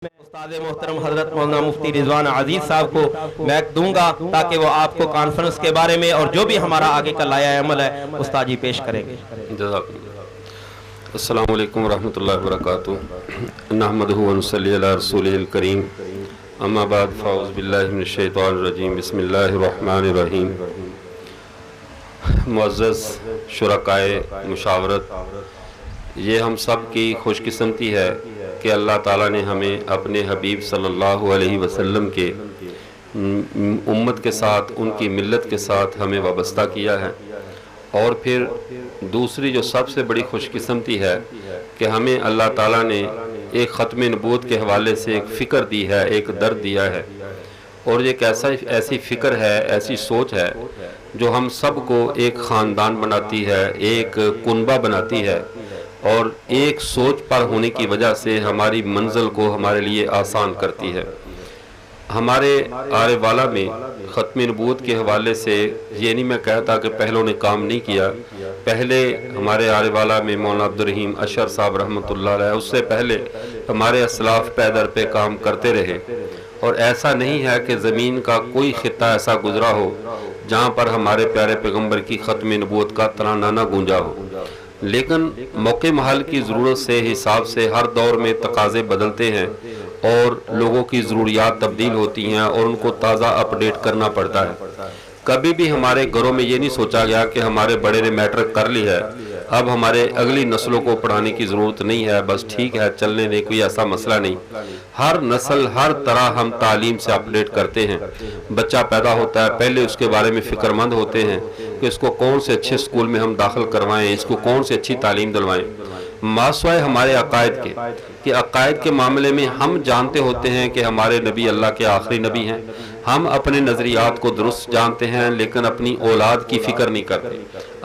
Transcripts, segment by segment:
استاد محترم حضرت مولانا مفتی رضوان عزیز صاحب کو میں دوں گا تاکہ وہ آپ کو کانفرنس کے بارے میں اور جو بھی ہمارا آگے کا لایا عمل ہے استاد جی پیش کریں گے۔ السلام علیکم ورحمۃ اللہ وبرکاتہ۔ نحمدہ و نصلی علی رسولہ الکریم، اما بعد فاعوذ باللہ من الشیطان الرجیم، بسم اللہ الرحمن الرحیم۔ معزز شرکائے مشاورت، یہ ہم سب کی خوش قسمتی ہے کہ اللہ تعالیٰ نے ہمیں اپنے حبیب صلی اللہ علیہ وسلم کے امت کے ساتھ، ان کی ملت کے ساتھ ہمیں وابستہ کیا ہے، اور پھر دوسری جو سب سے بڑی خوش قسمتی ہے کہ ہمیں اللہ تعالیٰ نے ایک ختم نبوت کے حوالے سے ایک فکر دی ہے، ایک درد دیا ہے، اور یہ ایسی فکر ہے، ایسی سوچ ہے جو ہم سب کو ایک خاندان بناتی ہے، ایک کنبہ بناتی ہے، اور ایک سوچ پر ہونے کی وجہ سے ہماری منزل کو ہمارے لیے آسان کرتی ہے۔ ہمارے آرے والا میں ختم نبوت کے حوالے سے یہ نہیں میں کہتا کہ پہلوں نے کام نہیں کیا، پہلے ہمارے آرے والا میں مولانا عبدالرحیم اشر صاحب رحمۃ اللہ علیہ، اس سے پہلے ہمارے اسلاف پیدر پہ کام کرتے رہے، اور ایسا نہیں ہے کہ زمین کا کوئی خطہ ایسا گزرا ہو جہاں پر ہمارے پیارے پیغمبر کی ختم نبوت کا ترانہ نہ گونجا ہو، لیکن موقع محل کی ضرورت سے حساب سے ہر دور میں تقاضے بدلتے ہیں اور لوگوں کی ضروریات تبدیل ہوتی ہیں اور ان کو تازہ اپڈیٹ کرنا پڑتا ہے۔ کبھی بھی ہمارے گھروں میں یہ نہیں سوچا گیا کہ ہمارے بڑے نے میٹرک کر لی ہے، اب ہمارے اگلی نسلوں کو پڑھانے کی ضرورت نہیں ہے، بس ٹھیک ہے چلنے دیں، کوئی ایسا مسئلہ نہیں۔ ہر نسل ہر طرح ہم تعلیم سے اپڈیٹ کرتے ہیں۔ بچہ پیدا ہوتا ہے، پہلے اس کے بارے میں فکر مند ہوتے ہیں کہ اس کو کون سے اچھے اسکول میں ہم داخل کروائیں، اس کو کون سے اچھی تعلیم دلوائیں۔ ماسوائے ہمارے عقائد کہ عقائد کے معاملے میں ہم جانتے ہوتے ہیں کہ ہمارے نبی اللہ کے آخری نبی ہیں، ہم اپنے نظریات کو درست جانتے ہیں، لیکن اپنی اولاد کی فکر نہیں کرتے،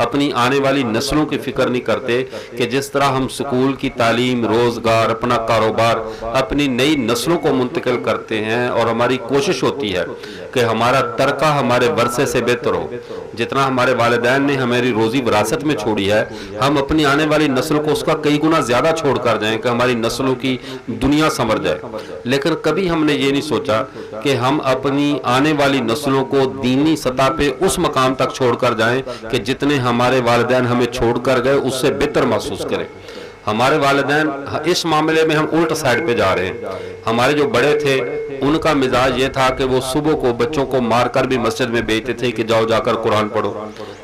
اپنی آنے والی نسلوں کی فکر نہیں کرتے کہ جس طرح ہم سکول کی تعلیم، روزگار، اپنا کاروبار اپنی نئی نسلوں کو منتقل کرتے ہیں، اور ہماری کوشش ہوتی ہے کہ ہمارا ترکہ ہمارے ورثے سے بہتر ہو۔ جتنا ہمارے والدین نے ہماری روزی وراثت میں چھوڑی ہے، ہم اپنی آنے والی نسل کو اس کا کئی گنا زیادہ چھوڑ کر جائیں کہ ہماری نسلوں کی دنیا سنور جائے، لیکن کبھی ہم نے یہ نہیں سوچا کہ ہم اپنی آنے والی نسلوں کو دینی سطح پہ اس مقام تک چھوڑ کر جائیں کہ جتنے ہمارے والدین ہمیں چھوڑ کر گئے اس سے بہتر محسوس کریں۔ ہمارے والدین اس معاملے میں ہم الٹ سائڈ پہ جا رہے ہیں۔ ہمارے جو بڑے تھے ان کا مزاج یہ تھا کہ وہ صبح کو بچوں کو مار کر بھی مسجد میں بھیجتے تھے کہ جاؤ جا کر قرآن پڑھو،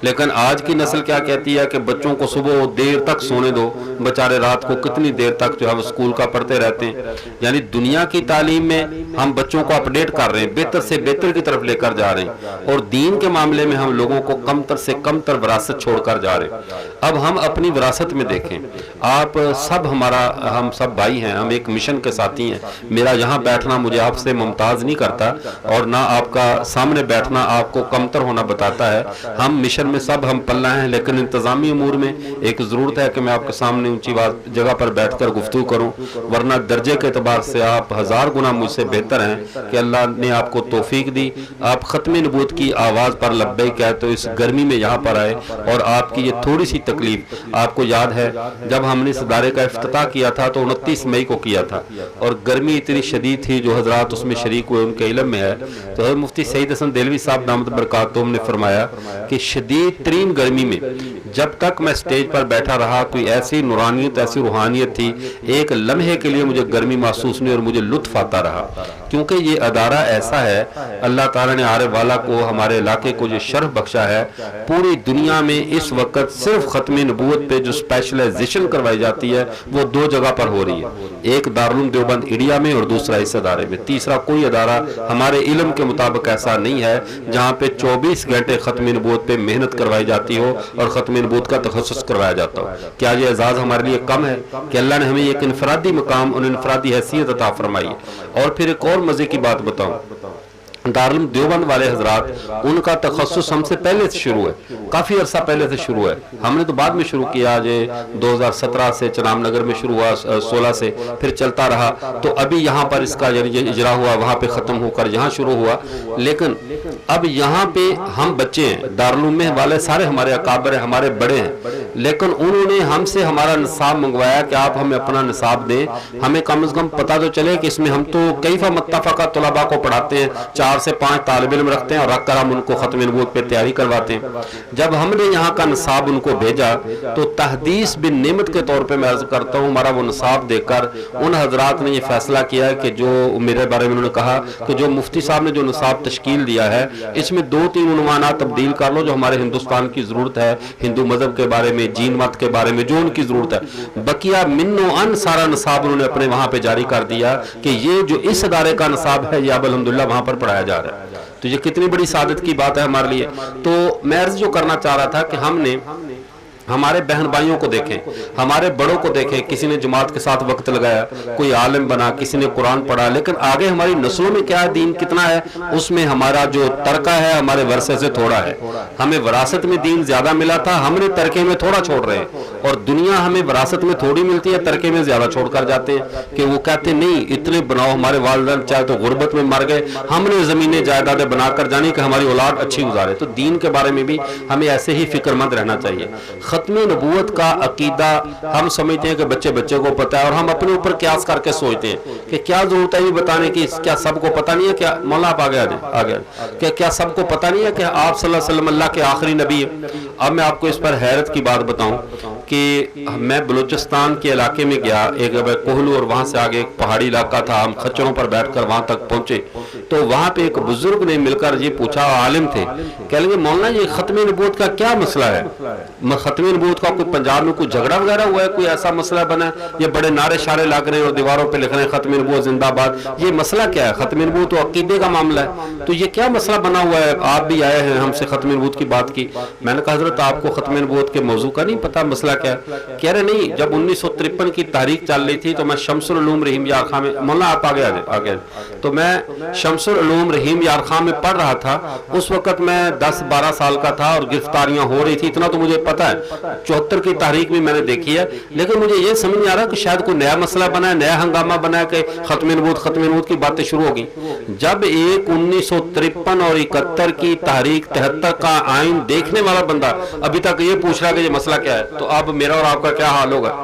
لیکن آج کی نسل کیا کہتی ہے کہ بچوں کو صبح دیر تک سونے دو، بیچارے رات کو کتنی دیر تک جو ہے وہ اسکول کا پڑھتے رہتے ہیں۔ یعنی دنیا کی تعلیم میں ہم بچوں کو اپڈیٹ کر رہے ہیں، بہتر سے بہتر کی طرف لے کر جا رہے ہیں، اور دین کے معاملے میں ہم لوگوں کو کم تر سے کم تر وراثت چھوڑ کر جا رہے ہیں۔ اب ہم اپنی وراثت میں دیکھیں، آپ سب ہم سب بھائی ہیں، ہم ایک مشن کے ساتھی ہیں۔ میرا یہاں بیٹھنا مجھے آپ سے ممتاز نہیں کرتا، اور نہ آپ کا سامنے بیٹھنا آپ کو کمتر ہونا بتاتا ہے۔ ہم مشن میں سب ہم پلہ ہیں، لیکن انتظامی امور میں ایک ضرورت ہے کہ میں آپ کے سامنے اونچی جگہ پر بیٹھ کر گفتگو کروں، ورنہ درجے کے اعتبار سے آپ ہزار گنا مجھ سے بہتر ہیں کہ اللہ نے آپ کو توفیق دی، آپ ختم نبوت کی آواز پر لبیک ہے تو اس گرمی میں یہاں پر آئے، اور آپ کی یہ تھوڑی سی تکلیف آپ کو یاد ہے جب ہم نے اس ادارے کا افتتاح کیا تھا تو 29 مئی کو کیا تھا، اور گرمی اتنی شدید تھی، جو حضرات اس میں شریک ہوئے ان کے علم میں ہے، تو حضرت مفتی سعید حسن دہلوی صاحب دامت برکاتہم نے فرمایا کہ شدید ترین گرمی میں جب تک میں سٹیج پر بیٹھا رہا کوئی ایسی نورانیت، ایسی روحانیت تھی، ایک لمحے کے لیے مجھے گرمی محسوس نہیں اور مجھے لطف آتا رہا، کیونکہ یہ ادارہ ایسا ہے، اللہ تعالیٰ نے آرے والا کو، ہمارے علاقے کو جو شرف بخشا ہے۔ پوری دنیا میں اس وقت صرف ختم نبوت پہ جو اسپیشلائزیشن کروائی جاتی ہے وہ دو جگہ پر ہو رہی ہے، ایک دارالعلوم دیوبند انڈیا میں اور دوسرا اس ادارے میں۔ تیسرا کوئی ادارہ ہمارے علم کے مطابق ایسا نہیں ہے جہاں پہ 24 گھنٹے ختم نبوت پہ محنت کروائی جاتی ہو اور ختم نبوت کا تخصص کروایا جاتا ہو۔ کیا یہ اعزاز ہمارے لیے کم ہے کہ اللہ نے ہمیں ایک انفرادی مقام اور انفرادی حیثیت عطا فرمائی ہے؟ اور پھر ایک اور مزے کی بات بتاؤں، दारुल देवबंद वाले हजरात, उनका तखस्सुस हमसे पहले से शुरू है, काफ़ी अरसा पहले से शुरू है। हमने तो बाद में शुरू किया, आज 2017 से चनामनगर में शुरू हुआ, 16 से फिर चलता रहा। तो अभी यहाँ पर इसका इजरा हुआ, वहाँ पे ख़त्म होकर यहाँ शुरू हुआ। लेकिन अब यहाँ पे हम बच्चे हैं, दारुल उलूम वाले सारे हमारे अकाबर हैं, हमारे बड़े हैं, लेकिन उन्होंने हमसे हमारा निसाब मंगवाया कि आप हमें अपना निसाब दें, हमें कम से कम पता तो चले कि इसमें हम तो कैफा मुत्तफ़क़ा तलबा को पढ़ाते हैं, 4 से 5 तालिब इल्म रखते हैं और रख कर हम उनको ख़त्म नबूवत पे तैयारी करवाते हैं। जब हमने यहाँ का निसाब उनको भेजा तो तहदीस बिन नेमत के तौर पे मैं अर्ज़ करता हूँ, हमारा वो निसाब देखकर उन हजरात ने ये फैसला किया कि जो मेरे बारे में उन्होंने कहा कि जो मुफ्ती साहब ने जो निसाब तश्कील दिया है, इसमें 2-3 उन्वानात तब्दील कर लो जो हमारे हिंदुस्तान की ज़रूरत है, हिंदू मज़हब के बारे में, जीन मत के बारे में जो उनकी ज़रूरत है। बकिया मिन्नो अन सारा निसाब उन्होंने अपने वहाँ पे जारी कर दिया कि ये जो इस अदारे का निसाब है ये अब अल्हम्दुलिल्लाह वहाँ पर पढ़ाया जा रहा है। तो ये कितनी बड़ी सादत की बात है हमारे लिए। तो मैं अर्ज़ जो करना चाह रहा था कि हमने हमारे बहन भाइयों को देखें, हमारे बड़ों को देखें, किसी ने जमात के साथ वक्त लगाया, कोई आलिम बना, किसी ने कुरान पढ़ा, लेकिन आगे हमारी नस्लों में क्या है, दीन कितना है, उसमें हमारा जो तरका है हमारे वरसे से थोड़ा है। हमें विरासत में दीन ज्यादा मिला था, हमने तरके में थोड़ा छोड़ रहे हैं, और दुनिया हमें विरासत में थोड़ी मिलती है, तरके में ज्यादा छोड़ कर जाते हैं कि वो कहते नहीं इतने बनाओ, हमारे वालिदैन चाहे तो गुर्बत में मर गए, हमने जमीनें जायदादें बनाकर जानी कि हमारी औलाद अच्छी गुजारे। तो दीन के बारे में भी हमें ऐसे ही फिक्रमंद रहना चाहिए। खत्म नबूवत का अकीदा हम समझते हैं कि बच्चे बच्चे को पता है, और हम अपने ऊपर क्यास करके सोचते हैं कि क्या जरूरत है ये बताने की, क्या सबको पता नहीं है? क्या मौला आप आ गया क्या सबको पता नहीं है कि आप सल्लल्लाहु अलैहि वसल्लम अल्लाह के आखिरी नबी है? अब मैं आपको इस पर हैरत की बात बताऊं कि मैं बलूचिस्तान के इलाके में गया, एक कोहलू और वहां से आगे एक पहाड़ी इलाका था, हम खच्चरों पर बैठकर वहां तक पहुंचे तो वहां पे एक बुजुर्ग ने मिलकर ये पूछा, आलिम थे, कह लगे मौलाना ये खत्म नबूवत का क्या मसला है? खत्म नबूवत का कोई पंजाब में कोई झगड़ा वगैरह हुआ है, कोई ऐसा मसला बना, ये बड़े नारे शारे लग रहे हैं और दीवारों पे लिख रहे हैं खत्म नबूवत जिंदाबाद, ये मसला क्या है? खत्म नबूवत तो अकीदे का मामला है, तो ये क्या मसला बना हुआ है? आप भी आए हैं, हमसे खत्म नबूवत की बात की। मैंने कहा हजरत आपको खत्म नबूवत के मौजू का नहीं पता, मसला क्या है? कह रहे नहीं, जब 1953 की तारीख चल रही थी तो मैं शमसुल उलूम रहीम यार खां में, मौलाना आप आगे तो मैं शमसुल उलूम रहीम यार खां में पढ़ रहा था। उस वक्त मैं 10-12 साल का था और गिरफ्तारियां हो रही थी, इतना तो मुझे पता है, 74 की तारीख भी मैंने देखी है, लेकिन मुझे ये समझ नहीं आ रहा कि शायद कोई नया मसला बना है, नया हंगामा बना है कि खत्म नबूवत की बातें शुरू होगी। जब एक 1953 और 71 की तारीख 73 का आइन देखने वाला बंदा अभी तक ये पूछ रहा है कि ये मसला क्या है, तो अब मेरा और आपका क्या हाल होगा?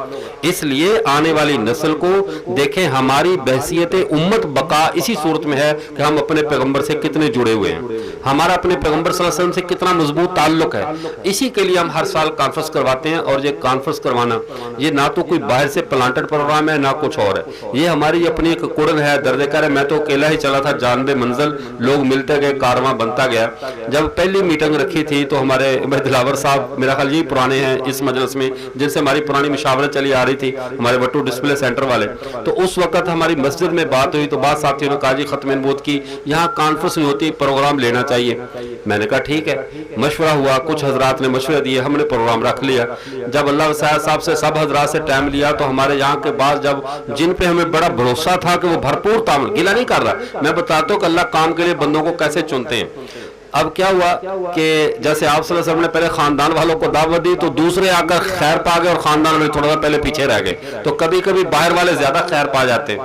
इसलिए आने वाली नस्ल को देखें, हमारी बहसियत उम्मत बका इसी सूरत में है कि हम अपने पैगंबर से कितने जुड़े हुए हैं, हमारा अपने पैगंबर सल्लल्लाहु अलैहि वसल्लम से कितना मजबूत ताल्लुक है। इसी के लिए हम हर साल कॉन्फ्रेंस करवाते हैं, और ये कॉन्फ्रेंस करवाना ये ना तो कोई बाहर से प्लांटेड प्रोग्राम है ना कुछ और है, ये हमारी अपनी एक कुड़न है, दर्द कर है। मैं तो अकेला ही चला था, जानबे मंजिल, लोग मिलते गए, कारवां बनता गया। जब पहली मीटिंग रखी थी तो हमारे दिलावर साहब, मेरा ख्याल यही पुराने हैं इस मजलिस में, जिनसे हमारी पुरानी मुशावरत चली आ रही थी, हमारे बट्टू डिस्प्ले सेंटर वाले, तो उस वक्त हमारी मस्जिद में बात हुई तो बाद साथियों ने कहा जी खत्म नबूवत की यहाँ कॉन्फ्रेंस नहीं होती, प्रोग्राम लेना चाहिए। मैंने कहा ठीक है, मशवरा हुआ, कुछ हजरात ने मशवरा दिए, हमने प्रोग्राम रख लिया। जब अल्लाह साहब से सब हजरात से टाइम लिया तो हमारे यहाँ के बाद जब जिन पे हमें बड़ा भरोसा था कि वो भरपूर तामल, गिला नहीं कर रहा, मैं बताता हूँ कि अल्लाह काम के लिए बंदों को कैसे चुनते हैं। अब क्या हुआ कि जैसे आप सल्लल्लाहु अलैहि वसल्लम ने पहले खानदान वालों को दावत दी तो दूसरे आकर खैर पा गए और खानदान वाले थोड़ा सा पहले पीछे रह गए, तो कभी कभी बाहर वाले ज्यादा खैर पा जाते।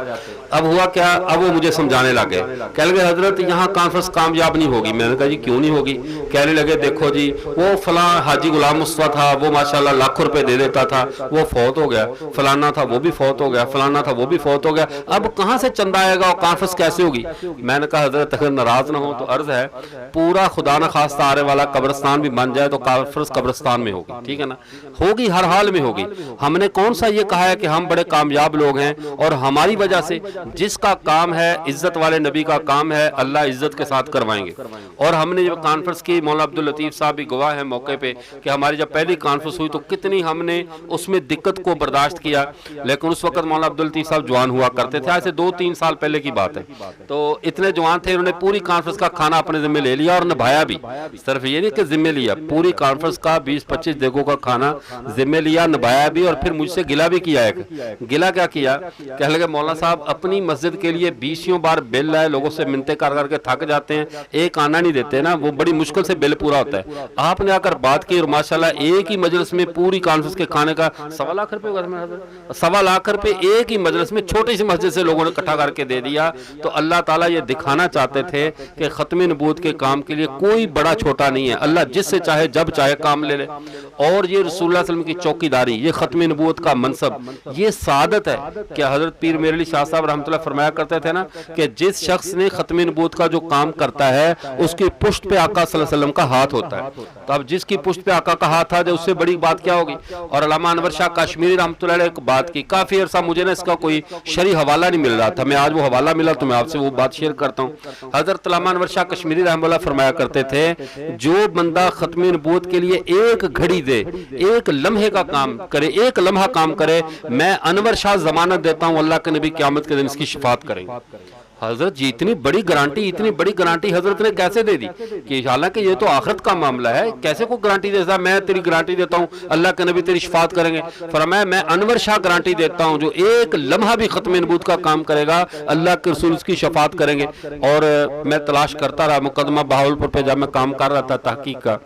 अब हुआ क्या, अब वो मुझे समझाने लगे, कह लगे हजरत यहाँ कॉन्फ्रेंस कामयाब नहीं होगी। मैंने कहा जी क्यों नहीं होगी? कहने लगे देखो जी वो फलां हाजी गुलाम मुस्तफा था, वो माशाल्लाह लाखों रुपए दे देता था, वो फौत हो गया, फलाना था वो भी फौत हो गया, फलाना था वो भी फौत हो गया, अब कहाँ से चंदा आएगा और कॉन्फ्रेंस कैसे होगी? मैंने कहा हजरत अगर नाराज ना हो तो अर्ज है, पूरा खुदा न खास्ता आने वाला कब्रिस्तान भी बन जाए तो कॉन्फ्रेंस कब्रिस्तान में होगी, ठीक है ना, होगी, हर हाल में होगी। हमने कौन सा ये कहा है कि हम बड़े कामयाब लोग हैं और हमारी वजह से जिसका काम है, इज्जत वाले नबी का काम है, अल्लाह इज्जत के साथ करवाएंगे। और हमने जब कॉन्फ्रेंस की, मौलाना अब्दुल लतीफ साहब भी गवाह है मौके पे कि हमारी जब पहली कॉन्फ्रेंस हुई तो कितनी हमने उसमें दिक्कत को बर्दाश्त किया, लेकिन उस वक्त मौलाना अब्दुल लतीफ साहब जवान हुआ करते थे, ऐसे 2-3 साल पहले की बात है, तो इतने जवान थे, उन्होंने पूरी कॉन्फ्रेंस का खाना अपने जिम्मे ले लिया और نبھایا بھی, صرف یہ نہیں کہ ذمہ لیا, پوری کانفرنس کا 20-25 دیگوں کا کھانا ذمہ لیا, نبھایا بھی, اور پھر مجھ سے گلہ بھی کیا ہے. گلہ کیا کیا, کہنے لگے مولانا صاحب اپنی مسجد کے لیے 20 بار بل لائے, لوگوں سے منتیں کر کر کے تھک جاتے ہیں, ایک آنا نہیں دیتے نا, وہ بڑی مشکل سے بل پورا ہوتا ہے. آپ نے آ کر بات کی اور ماشاءاللہ ایک ہی مجلس میں پوری کانفرنس کے کھانے کا 1.25 لاکھ روپے ہوگا, 1.25 لاکھ روپے ایک ہی مجلس میں چھوٹی سی مسجد سے لوگوں نے اکٹھا کر کے دے دیا. تو اللہ تعالیٰ یہ دکھانا چاہتے تھے کہ ختم نبوت کے کام کے لیے کوئی بڑا چھوٹا نہیں ہے, اللہ جس سے چاہے جب چاہے کام لے لے. اور یہ رسول اللہ صلی اللہ علیہ وسلم کی چوکی داری, یہ ختم نبوت کا منصب, یہ سعادت ہے. کہ حضرت پیر میرعلی شاہ صاحب رحمۃ اللہ فرمایا کرتے تھے نا کہ جس شخص نے ختم نبوت کا جو کام کرتا ہے اس کی پشت پہ آقا صلی اللہ علیہ وسلم کا ہاتھ ہوتا ہے. تو اب جس کی پشت پہ آقا کا ہاتھ آ جائے اس سے بڑی بات کیا ہوگی. اور علامہ انور شاہ کشمیری رحمۃ اللہ علیہ ایک بات کی, کافی عرصہ مجھے نا اس کا کوئی شرعی حوالہ نہیں مل رہا تھا, میں آج وہ حوالہ ملا تو میں آپ سے وہ بات شیئر کرتا ہوں. حضرت علامہ انور شاہ کشمیری رحمۃ اللہ فرمایا کرتے تھے جو بندہ ختم نبوت کے لیے ایک گھڑی دے, ایک لمحے کا کام کرے, ایک لمحہ کام کرے, میں انور شاہ ضمانت دیتا ہوں اللہ کے نبی قیامت کے دن اس کی شفاعت کریں گے. حضرت جی اتنی بڑی گارنٹی حضرت نے کیسے دے دی, کہ حالانکہ یہ تو آخرت کا معاملہ ہے, کیسے کوئی گارنٹی دیتا, میں تیری گارنٹی دیتا ہوں اللہ کے نبی تیری شفاعت کریں گے. فرمایا میں انور شاہ گارنٹی دیتا ہوں جو ایک لمحہ بھی ختم نبوت کا کام کرے گا اللہ کے رسول اس کی شفاعت کریں گے. اور میں تلاش کرتا رہا, مقدمہ بہاولپور پہ جب میں کام کر رہا تھا تحقیق کا,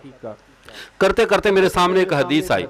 کرتے کرتے میرے سامنے ایک حدیث آئی.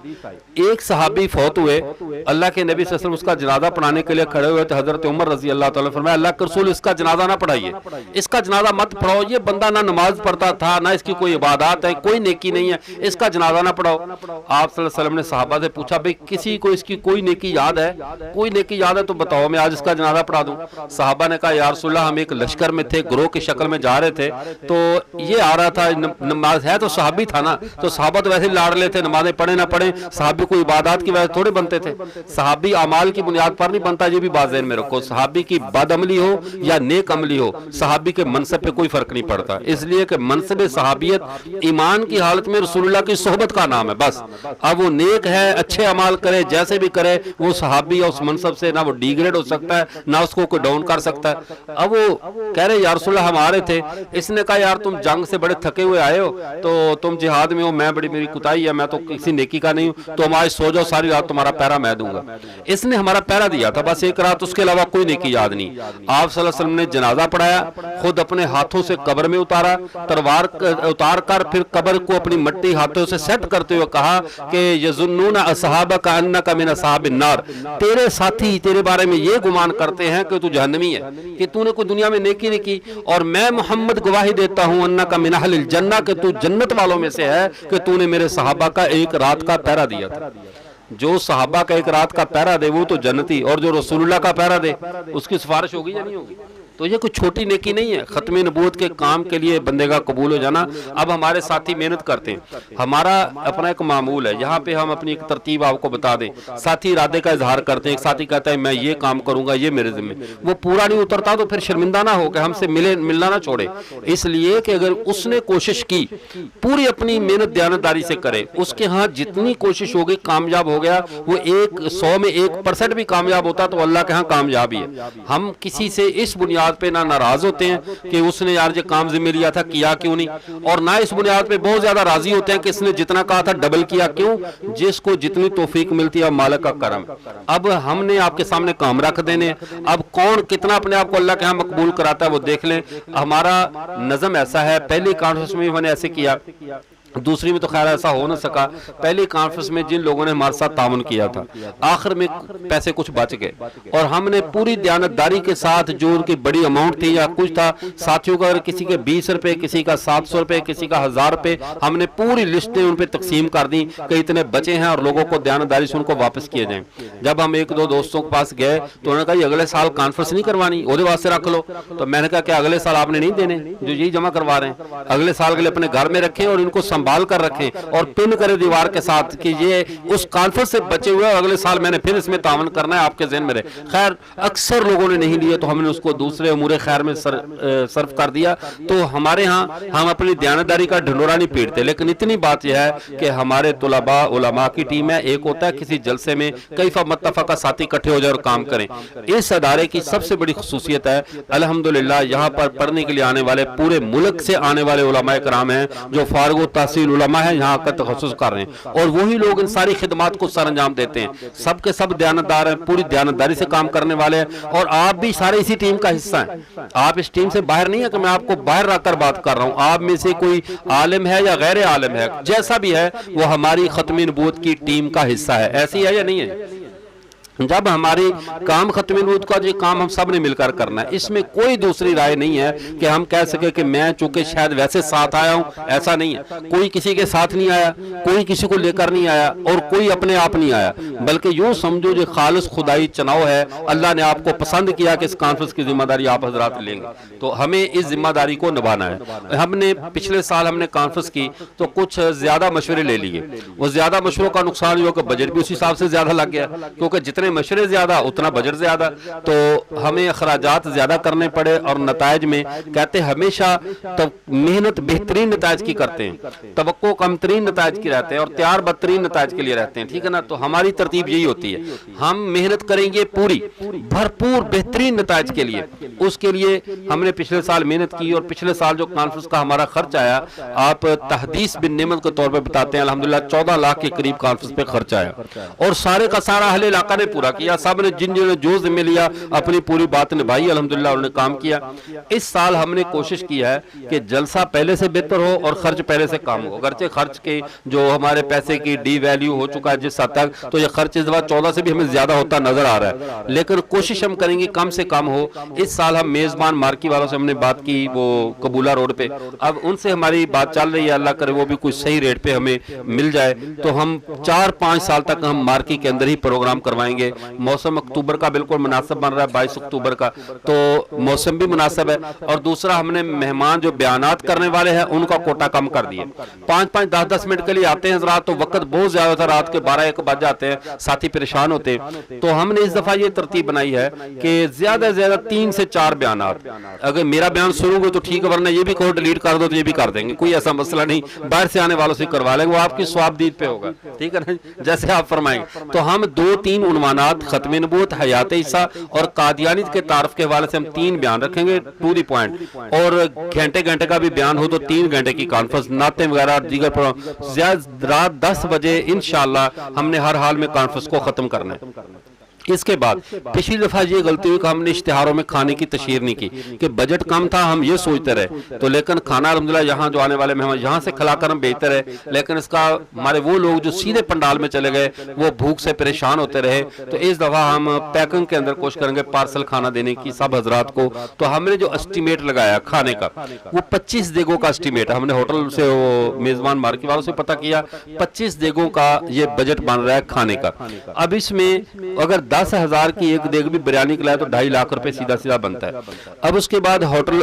ایک صحابی فوت ہوئے, اللہ کے نبی صلی اللہ علیہ وسلم اس کا جنازہ پڑھانے کے لیے کھڑے ہوئے تھے. حضرت عمر رضی اللہ تعالیٰ فرمایا اللہ کے رسول اس کا جنازہ نہ پڑھائیے, اس کا جنازہ مت پڑھاؤ, یہ بندہ نہ نماز پڑھتا تھا نہ اس کی کوئی عبادات ہے, کوئی نیکی نہیں ہے, اس کا جنازہ نہ پڑھاؤ. آپ صلی اللہ علیہ وسلم نے صحابہ سے پوچھا بھئی کسی کو اس کی کوئی نیکی یاد ہے, کوئی نیکی یاد ہے تو بتاؤ میں آج اس کا جنازہ پڑھا دوں. صحابہ نے کہا یا رسول اللہ ہم ایک لشکر میں تھے, گروہ کی شکل میں جا رہے تھے, تو یہ آ رہا تھا, نماز ہے تو صحابی تھا نا, تو صحابہ تو ویسے لاڑ لے تھے, نمازیں پڑھیں نہ پڑھیں, صحابی کو عبادات کی وجہ تھوڑے بنتے تھے. صحابی اعمال کی بنیاد پر نہیں بنتا, یہ بھی بات ذہن میں رکھو. صحابی کی بد عملی ہو یا نیک عملی ہو, صحابی کے منصب پہ کوئی فرق نہیں پڑتا, اس لیے کہ منصب صحابیت ایمان کی حالت میں رسول اللہ کی صحبت کا نام ہے بس. اب وہ نیک ہے, اچھے اعمال کرے, جیسے بھی کرے, وہ صحابی ہے, اس منصب سے نہ وہ ڈیگریڈ ہو سکتا ہے نہ اس کو کوئی ڈاؤن کر سکتا ہے. اب وہ کہہ رہے یا رسول اللہ ہم آ رہے تھے, اس نے کہا یار تم جنگ سے بڑے تھکے ہوئے آئے ہو, تو تم جہاد میں ہو, میں بڑی میری کوتاہی ہے, میں تو کسی نیکی کا نہیں ہوں, تو ہم آج سو جاؤ, ساری رات تمہارا پہرا میں دوں گا. اس نے ہمارا پہرا دیا تھا بس ایک رات, اس کے علاوہ کوئی نیکی یاد نہیں. آپ صلی اللہ علیہ وسلم نے جنازہ پڑھایا, خود اپنے ہاتھوں سے قبر میں اتارا, تلوار اتار کر پھر قبر کو اپنی مٹی ہاتھوں سے سیٹ کرتے ہوئے کہا کہ یظنون اصحابک انک من اصحاب النار, تیرے ساتھی تیرے بارے میں یہ گمان کرتے ہیں کہ تو جہنمی ہے, کہ تو نے کوئی دنیا میں نیکی نہیں کی, اور میں محمد گواہی دیتا ہوں انک من اہل الجنہ, کہ تو جنت والوں میں سے ہے, کہ تو نے میرے صحابہ کا ایک رات کا پہرا دیا تھا. جو صحابہ کا ایک رات کا پہرا دے وہ تو جنتی, اور جو رسول اللہ کا پہرا دے اس کی سفارش ہوگی یا نہیں ہوگی. تو یہ کوئی چھوٹی نیکی نہیں ہے, ختم نبوت کے کام کے لیے بندے کا قبول ہو جانا. اب ہمارے ساتھی محنت کرتے ہیں, ہمارا اپنا ایک معمول ہے, یہاں پہ ہم اپنی ایک ترتیب آپ کو بتا دیں, ساتھی ارادے کا اظہار کرتے ہیں, ایک ساتھی کہتا ہے میں یہ کام کروں گا, یہ میرے ذمہ, وہ پورا نہیں اترتا تو پھر شرمندہ نہ ہو کہ ہم سے ملنا نہ چھوڑے. اس لیے کہ اگر اس نے کوشش کی, پوری اپنی محنت دیانتداری سے کرے, اس کے ہاں جتنی کوشش ہوگی کامیاب ہو گیا, وہ 100 میں 1% بھی کامیاب ہوتا تو اللہ کے ہاں کامیابی ہے. ہم کسی سے اس بنیاد پہ نہ ناراض ہوتے ہیں کہ اس نے یار یہ کام ذمہ لیا تھا کیا کیوں نہیں, اور نہ اس بنیاد پہ بہت زیادہ راضی ہوتے ہیں کہ اس نے جتنا کہا تھا ڈبل کیا کیوں. جس کو جتنی توفیق ملتی ہے مالک کا کرم. اب ہم نے آپ کے سامنے کام رکھ دینے, اب کون کتنا اپنے آپ کو اللہ کے ہاں مقبول کراتا ہے وہ دیکھ لیں. ہمارا نظم ایسا ہے, پہلی کانفرنس میں میں نے ایسے کیا, دوسری میں تو خیر ایسا ہو نہ سکا. پہلی کانفرنس میں جن لوگوں نے ہمارے ساتھ تعاون کیا تھا, آخر میں پیسے کچھ بچ گئے, اور ہم نے پوری دیانتداری کے ساتھ جو ان کی بڑی اماؤنٹ تھی یا کچھ تھا, ساتھیوں کا کسی کے 20 روپے, کسی کا 700 روپے, کسی کا 1000 روپے, ہم نے پوری لسٹیں ان پہ تقسیم کر دیں کہ اتنے بچے ہیں, اور لوگوں کو دیانتداری سے ان کو واپس کیے جائیں. جب ہم 1-2 دوستوں کے پاس گئے تو انہوں نے کہا یہ اگلے سال کانفرنس نہیں کروانی, وہ واسطے رکھ لو. تو میں نے کہا کہ اگلے سال آپ نے نہیں دینے جو یہی جمع کروا رہے ہیں, اگلے سال کے لیے اپنے گھر میں رکھیں اور ان کو संभाल कर रखें और पिन करें दीवार के साथ कि ये उस कॉन्फ्रेंस से बचे हुए अगले साल मैंने फिर इसमें तावन करना है, आपके ज़हन में रहे। खैर अक्सर लोगों ने नहीं लिए तो हमने उसको दूसरे उमूर खैर में सर्व कर दिया। तो हमारे यहाँ हम अपनी दयानतदारी का ढिंढोरा नहीं पीटते, लेकिन इतनी बात यह है कि हमारे तुलबा उलमा की टीम है। एक होता है किसी जलसे में कई मुत्तफ़क़ा साथी इकट्ठे हो जाए और काम करें। इस अदारे की सबसे बड़ी खुसूसियत है अल्हम्दुलिल्लाह यहाँ पर पढ़ने के लिए आने वाले पूरे मुल्क से आने वाले उलमा कराम हैं जो फारिग तहसील उलमा है, यहाँ का तखस्सुस कर रहे हैं और वही लोग इन सारी खिदमात को सर अंजाम देते हैं। सब के सब दयानतदार हैं, पूरी दयानतदारी से काम करने वाले हैं और आप भी सारे इसी टीम का हिस्सा हैं। आप इस टीम से बाहर नहीं है कि मैं आपको बाहर रखकर बात कर रहा हूँ। आप में से कोई आलिम है या गैर आलिम है, जैसा भी है वो हमारी खत्म नबूवत की टीम का हिस्सा है। ऐसी है या नहीं है? जब हमारी काम खत्म नबूवत का जो काम हम सब ने मिलकर करना है, इसमें कोई दूसरी राय नहीं है कि हम कह सके कि मैं चूंकि शायद वैसे साथ आया हूं, ऐसा नहीं है। कोई किसी के साथ नहीं आया, कोई किसी को लेकर नहीं आया और कोई अपने आप नहीं आया, बल्कि यूं समझो जो खालिस खुदाई चुनाव है। अल्लाह ने आपको पसंद किया कि इस कॉन्फ्रेंस की जिम्मेदारी आप हजरात लेंगे, तो हमें इस जिम्मेदारी को निभाना है। हमने पिछले साल हमने कॉन्फ्रेंस की तो कुछ ज्यादा मशवरे ले लिए। वो ज्यादा मशवरों का नुकसान हुआ कि बजट भी उस हिसाब से ज्यादा लग गया, क्योंकि जितने मशवरे ज्यादा उतना बजट ज्यादा, तो हमें अखराजात ज्यादा करने पड़े। और नतायज में कहते हमेशा तो मेहनत बेहतरीन नतायज की करते हैं, तवक्को कमतरीन नतायज की रहते हैं और तैयार बदतरीन नतायज के लिए रहते हैं, ठीक है ना। तो हमारी तरतीब यही होती है, हम मेहनत करेंगे पूरी भरपूर बेहतरीन नतायज के लिए। उसके लिए हमने पिछले साल मेहनत की और पिछले साल जो कॉन्फ्रेंस का हमारा खर्च आया, आप तहदीस बिन नेमत के तौर पर बताते हैं, अल्हम्दुलिल्लाह 14 लाख के करीब कॉन्फ्रेंस पे खर्च आया और सारे का सारा अहले इलाका ने पूरा किया। सब ने जिन जो जिम्मे लिया अपनी पूरी बात निभाई, अल्हम्दुलिल्लाह उन्होंने काम किया। इस साल हमने कोशिश की है कि जलसा पहले से बेहतर हो और खर्च पहले से कम हो। अगरचे खर्च के जो हमारे पैसे की डी वैल्यू हो चुका है जिस हद तक, तो ये खर्च इस बार 14 से भी हमें ज्यादा होता नजर आ रहा है, लेकिन कोशिश हम करेंगे कम से कम हो। इस साल हम मेजबान मार्की वालों से हमने बात की, वो कबूला रोड पे, अब उनसे हमारी बात चल रही है, अल्लाह करे वो भी कुछ सही रेट पे हमें मिल जाए तो हम 4-5 साल तक हम मार्की के अंदर ही प्रोग्राम करवाएंगे। मौसम अक्टूबर का बिल्कुल मुनासिब बन रहा है, 22 अक्टूबर का, तो मौसम भी मुनासिब है। और दूसरा हमने मेहमान जो बयानात करने वाले हैं उनका कोटा कम कर दिए, 5-5 10-10 मिनट के लिए आते हैं रात, तो वक्त बहुत ज्यादा था, रात के 12-1 बज जाते हैं, साथी परेशान होते हैं। तो हमने इस दफा ये तरतीब बनाई है कि ज्यादा से ज्यादा 3 से 4 बयानात। अगर मेरा बयान शुरू हो तो ठीक है, वरना ये भी कहो डिलीट कर दो तो ये भी कर देंगे, कोई ऐसा मसला नहीं, बाहर से आने वालों से करवा लेंगे, वो आपकी स्वाबदीद पे होगा, ठीक है ना, जैसे आप फरमाएंगे। तो हम 2-3 उन्वानात खत्म नबूवत, हयात ईसा और कादियानियत के तारफ के हवाले से हम 3 बयान रखेंगे टू द पॉइंट, और घंटे का भी बयान हो तो 3 घंटे की कॉन्फ्रेंस, नाते वगैरह दीगर प्रोग्राम, रात 10 बजे इंशाअल्लाह हमने हर हाल में कॉन्फ्रेंस को खत्म करना है। इसके बाद पिछली दफा ये गलती हुई कि हमने इश्तिहारों में खाने की तशहीर नहीं की कि बजट कम था, हम ये सोचते रहे, तो लेकिन खाना अल्हम्दुलिल्लाह यहाँ जो आने वाले मेहमान यहाँ से खिलाकर हम बेहतर है, लेकिन इसका हमारे वो लोग जो सीधे पंडाल में चले गए वो भूख से परेशान होते रहे। तो इस दफा हम पैकिंग के अंदर कोशिश करेंगे पार्सल खाना देने की सब हजरात को। तो हमने जो एस्टिमेट लगाया खाने का वो 25 देगों का एस्टिमेट, हमने होटल से वो मेजबान मार्केट वालों से पता किया, 25 देगों का ये बजट बन रहा है खाने का। अब इसमें अगर 10,000 की एक देग भी बिरयानी खिलाए तो 2.5 लाख रुपए सीधा बनता है। अब उसके बाद होटल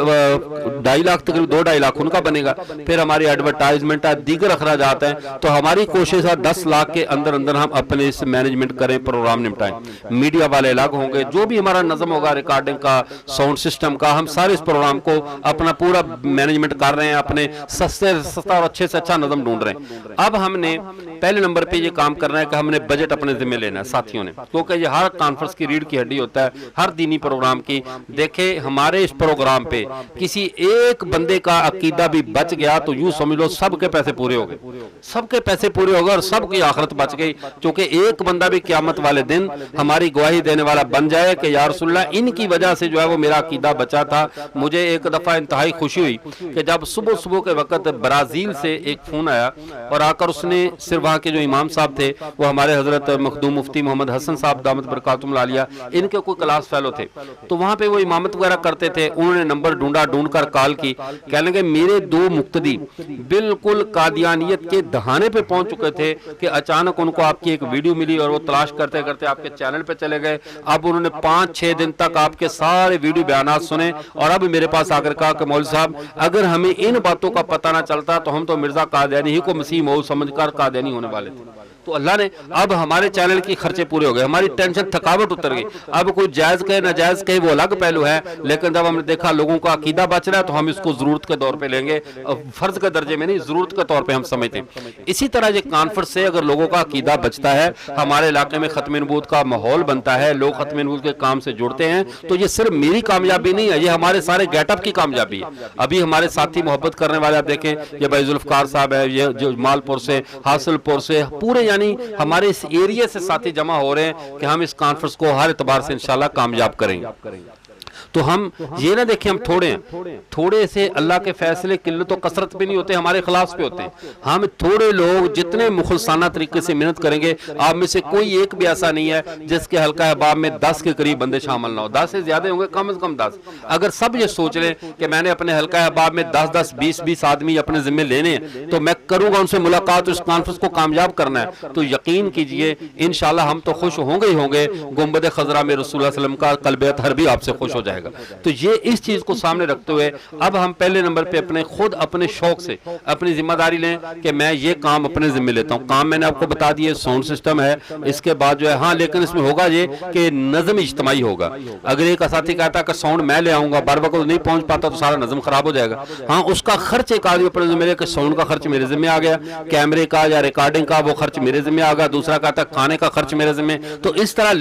2.5 लाख तकरीबन 2-2.5 लाख उनका बनेगा, फिर हमारी एडवर्टाइजमेंट है, दीगर अखराजात हैं। तो हमारी कोशिश है 10 लाख के अंदर अंदर हम अपने इस मैनेजमेंट करें, प्रोग्राम निपटाएं। मीडिया वाले अलग होंगे, जो भी हमारा नज़म होगा रिकॉर्डिंग का, साउंड सिस्टम का, हम सारे इस प्रोग्राम को अपना पूरा मैनेजमेंट कर रहे हैं, अपने सस्ता और अच्छे से अच्छा नज़म ढूंढ रहे हैं। अब हमने पहले नंबर पे ये काम करना है कि हमने बजट अपने जिम्मे लेना है साथियों ने, क्योंकि ये हर कॉन्फ्रेंस की रीढ़ की हड्डी होता है, हर दीनी प्रोग्राम की। देखे हमारे इस प्रोग्राम पे किसी एक बंदे का अकीदा भी बच गया तो यूं समझ लो सबके पैसे पूरे हो गए, सबके पैसे पूरे हो गए और सबकी आखिरत बच गई। क्योंकि एक बंदा भी क़यामत वाले दिन हमारी गवाही देने वाला बन जाए कि या रसूलल्लाह इनकी वजह से जो है वो मेरा अकीदा बचा था। मुझे एक दफा इंतहाई खुशी हुई कि जब सुबह के वक्त ब्राजील से एक फोन आया और आकर उसने सिर्फ वहाँ के जो इमाम साहब थे वो हमारे हजरत मखदूम मुफ्ती मोहम्मद हसन साहब दामद बरकातुहुम लालिया, इनके कोई क्लास फेलो थे, तो वहाँ पे वो इमामत वगैरह करते थे। उन्होंने नंबर ढूंढ कर कॉल की, कहने लगे मेरे 2 मुक्तदी बिल्कुल कादियानियत के दहाने पे पहुंच चुके थे कि अचानक उनको आपकी एक वीडियो मिली और वो तलाश करते करते आपके चैनल पे चले गए। अब उन्होंने 5-6 दिन तक आपके सारे वीडियो बयानात सुने और अब मेरे पास आकर कहा कि मौलवी साहब अगर हमें इन बातों का पता ना चलता तो हम तो मिर्जा कादियानी ही को मसीह मौऊद समझकर कादियानी होने वाले थे। तो अल्लाह ने अब हमारे चैनल की खर्चे पूरे हो गए, हमारी टेंशन थकावट उतर गई। अब कोई जायज कहे नाजायज कहे वो अलग पहलू है, लेकिन जब हमने देखा लोगों का अकीदा बच रहा है तो हम इसको जरूरत के तौर पे लेंगे, फर्ज के दर्जे में नहीं, जरूरत के तौर पे हम समझते हैं। इसी तरह ये कॉन्फ्रेंस से अगर लोगों का अकीदा बचता है, हमारे इलाके में खत्म नबूवत का माहौल बनता है, लोग खत्म नबूवत के काम से जुड़ते हैं, तो ये सिर्फ मेरी कामयाबी नहीं है, ये हमारे सारे गेटअप की कामयाबी है। अभी हमारे साथी मोहब्बत करने वाले आप देखें, ये भाई जुल्फकार साहब है, ये जो मालपुर से, हासिलपुर से, पूरे यानी हमारे इस एरिया से साथी जमा हो रहे हैं कि हम इस कॉन्फ्रेंस को हर एतबार से इंशाल्लाह कामयाब करेंगे। तो हम ये ना देखें हम थोड़े से अल्लाह के फैसले किल्लत तो कसरत पे नहीं होते, हमारे खिलाफ पे होते हैं। हम थोड़े लोग जितने मुखलसाना तरीके से मेहनत करेंगे, आप में से कोई एक भी ऐसा नहीं है जिसके हल्का अहबाब में 10 के करीब बंदे शामिल ना हो, 10 से ज्यादा होंगे, कम से कम 10। अगर सब ये सोच लें कि मैंने अपने हल्का अहबाब में 10-10, 20-20 आदमी अपने जिम्मे लेने हैं, तो मैं करूंगा उनसे मुलाकात, इस कॉन्फ्रेंस को कामयाब करना है, तो यकीन कीजिए इंशाल्लाह हम तो खुश होंगे ही होंगे। गुंबद खजरा में रसूलुल्लाह सल्लल्लाहु अलैहि वसल्लम का कल्ब अतहर भी आपसे खुश हो जाएगा। तो ये इस चीज को सामने रखते हुए अब हम पहले नंबर पे अपने शौक से अपनी जिम्मेदारी लें कि मैं ये काम अपने जिम्मे लेता हूँ। काम मैंने आपको बता दिए, साउंड सिस्टम है, इसके बाद जो है हाँ, लेकिन इसमें होगा ये कि नज़म इज्तिमाई होगा। अगर एक साथी कहता है कि साउंड मैं ले आऊंगा, बार बार नहीं पहुंच पाता तो सारा नज़म खराब हो जाएगा। हाँ, उसका खर्च एक आदमी अपने जिम्मे लेकर, साउंड का खर्च मेरे जिम्मे आ गया, कैमरे का या रिकॉर्डिंग का वो खर्च मेरे जिम्मे आ गया, दूसरा कहता है खाने का खर्च मेरे जिम्मे, तो इस तरह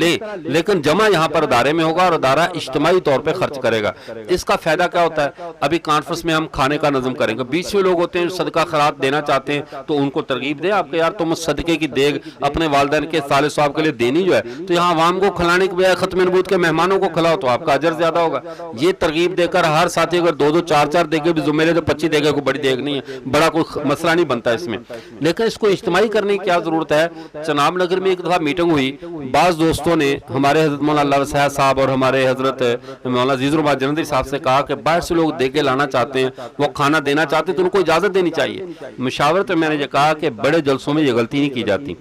लेकिन जमा यहाँ पर अदारे में होगा और अदारा इज्तिमाई तौर पर खर्च करेगा। इसका फायदा क्या होता है, अभी कॉन्फ्रेंस में हम खाने का नज़म करेंगे, बीच में लोग होते हैं सदका खैरात देना चाहते हैं, तो उनको तरगीब दें आपके यार तुम सदके की देग अपने वालिदैन के साले साहब के लिए देनी जो है, तो यहाँ आवाम को खिलाने के बजाय खत्म नबूवत के मेहमानों को खिलाओ तो आपका अजर ज्यादा होगा। ये तरगीब देकर हर साथी अगर 2-2, 4-4 देगे भी जुम्मे ले तो 25 देगे, कोई बड़ी देग नहीं है, बड़ा कोई मसला नहीं बनता इसमें। लेकिन इसको इज्तिमाई करने की क्या जरूरत है। चनाब नगर में एक दफा मीटिंग हुई, बाज दोस्तों ने हमारे हजरत मौलाना अल्लाह वसायत साहब और हमारे हजरत मौलाना अजीजुर रहमान जलंधरी साहब से कहा कि बाहर से लोग देके लाना चाहते हैं, वो खाना देना चाहते हैं, तो उनको इजाजत देनी चाहिए। मुशावरत में मैंने ये कहा कि बड़े जलसों में ये गलती नहीं की जाती,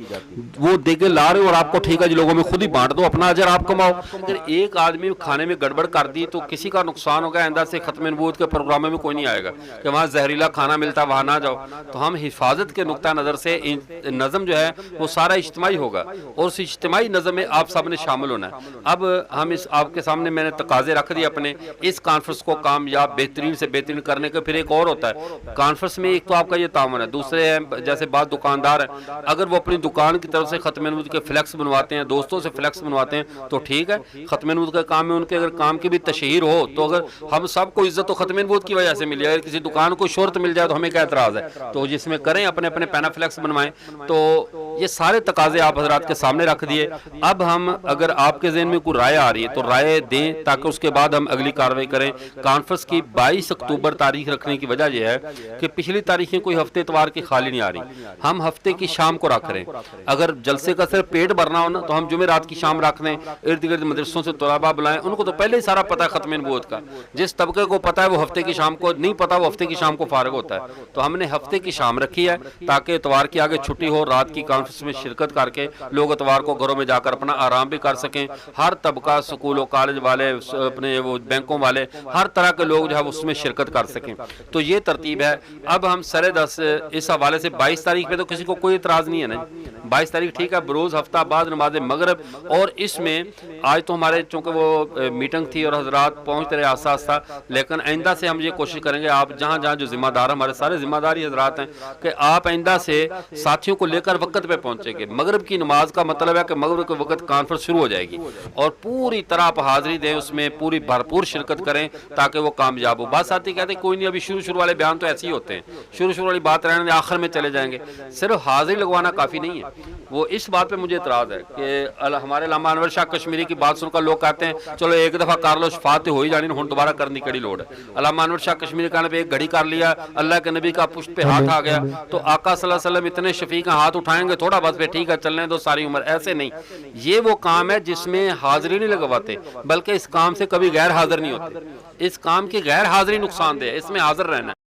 वो देके ला रहे हो और आपको ठीक है जी लोगों में खुद ही बांट दो, अपना अजर आप कमाओ। अगर एक आदमी खाने में गड़बड़ कर दी तो किसी का नुकसान होगा, आइंदा से खत्म नबूवत के प्रोग्राम में कोई नहीं आएगा कि वहाँ जहरीला खाना मिलता वहाँ ना जाओ। तो हम हिफाजत के नुक्ता नजर से नज़म जो है वो सारा इज्तिमाई होगा और उस इज्तिमाई नज़म में आप सब ने शामिल होना है। अब हम इस आपके सामने मैंने तकाजे रख दिए अपने इस कॉन्फ्रेंस को कामयाब बेहतरीन से बेहतरीन करने का। फिर एक और होता है कॉन्फ्रेंस में, एक तो आपका ये तावन है, दूसरे है जैसे बात दुकानदार है, अगर वो अपनी दुकान की तरफ से खत्म नबूवत के फ्लैक्स बनवाते हैं, दोस्तों से फ्लैक्स बनवाते हैं तो ठीक है, खत्म नबूवत का काम में उनके अगर काम की भी तशहीर हो तो अगर हम सबको इज्जत तो खत्म नबूवत की वजह से मिली, अगर किसी दुकान को शोहरत मिल जाए तो हमें क्या एतराज है, तो जिसमें करें अपने अपने पैना फ्लैक्स बनवाएं। तो ये सारे तकाजे आप हजरात के सामने रख दिए। अब हम अगर आपके ज़हन में कोई राय आ रही है तो राय दें ताकि उसके बाद हम अगली कार्रवाई करें। कॉन्फ्रेंस की 22 अक्टूबर तारीख रखने की वजह यह है कि पिछली तारीखें कोई हफ्ते इतवार की खाली नहीं आ रही, हम हफ्ते की शाम को रख रहे हैं। अगर जलसे का सिर्फ पेट भरना हो ना तो हम जुमेरात की शाम रख दें, इर्द गिर्द मदरसों से तलबा बुलाएं, उनको तो पहले ही सारा पता है खत्म नबूवत का। जिस तबके को पता है वो हफ्ते की शाम को नहीं पता, वो हफ्ते की शाम को फारिग होता है। तो हमने हफ्ते की शाम रखी है ताकि इतवार की आगे छुट्टी हो, रात की कॉन्फ्रेंस में शिरकत करके लोग इतवार को घरों में जाकर अपना आराम भी कर सकें। हर तबका, स्कूलों कॉलेज वाले, अपने वो बैंकों वाले, हर तरह के लोग जो है उसमें शिरकत कर सकें। तो ये तरतीब है। अब हम सरे 10 इस हवाले से 22 तारीख पे तो किसी को कोई इतराज नहीं है ना, 22 तारीख ठीक है, बरोज हफ्ता बाद नमाज मगरब। और इसमें आज तो हमारे चूंकि वो मीटिंग थी और हजरात पहुंचते रहे आस्ता आस्ता, लेकिन आइंदा से हम ये कोशिश करेंगे, आप जहाँ जहाँ जो जिम्मेदार, हमारे सारे जिम्मेदारी हजरात हैं कि आप आइंदा से साथियों को लेकर वक्त पे पहुंचेंगे। मगरब की नमाज का मतलब है कि मगरब के वक्त कॉन्फ्रेंस शुरू हो जाएगी और पूरी तरह आप हाजिरी दें, उसमें पूरी भरपूर शिरकत करें ताकि वो कामयाब हो। बात साथी कहते हैं कोई नहीं, अभी शुरू शुरू वाले बयान तो ऐसे ही होते हैं, शुरू शुरू वाली बात रहने आखिर में चले जाएंगे। सिर्फ हाजिरी लगवाना काफ़ी नहीं है, وہ اس بات پہ مجھے اعتراض ہے کہ ہمارے علامہ انور شاہ کشمیری کی بات سن کر لوگ کہتے ہیں چلو ایک دفعہ کر لو شفاعت تو ہو ہی جانی، ہن دوبارہ کرنے کی لوڑ ہے۔ علامہ انور شاہ کشمیری کہنے پہ ایک گھڑی کر لیا، اللہ کے نبی کا پشت پہ ہاتھ آ گیا تو آقا صلی اللہ علیہ وسلم اتنے شفیع کا ہاتھ اٹھائیں گے تھوڑا بس پہ ٹھیک ہے چلنے دو ساری عمر، ایسے نہیں۔ یہ وہ کام ہے جس میں حاضری نہیں لگواتے، بلکہ اس کام سے کبھی غیر حاضر نہیں ہوتے۔ اس کام کی غیر حاضری نقصان دہ ہے، اس میں حاضر رہنا ہے۔